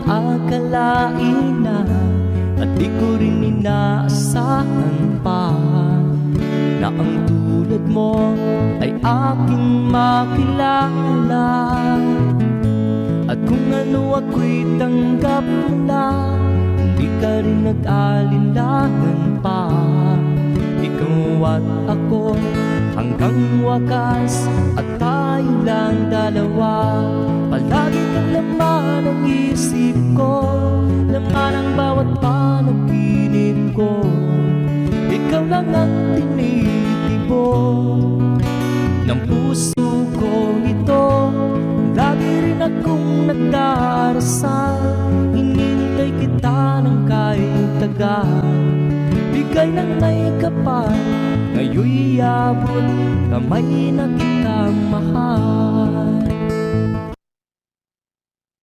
akalain na at di ko rin inaasahan pa na ang tulad mo ay aking makilala. At kung ano ako'y tanggap mo na, hindi ka rin nag-alinlangan pa. Ikaw at ako hanggang wakas, at tayo lang dalawa. Palagi kang laman ng isip ko, laman ang bawat panaginip ko. Ikaw lang ang tinitibok ng puso ko ito. Lagi rin akong nagdarasal, hinintay kita ng kahit tagal. Bigay ng may kapal, ngayon'y abot kamay na kita mahal.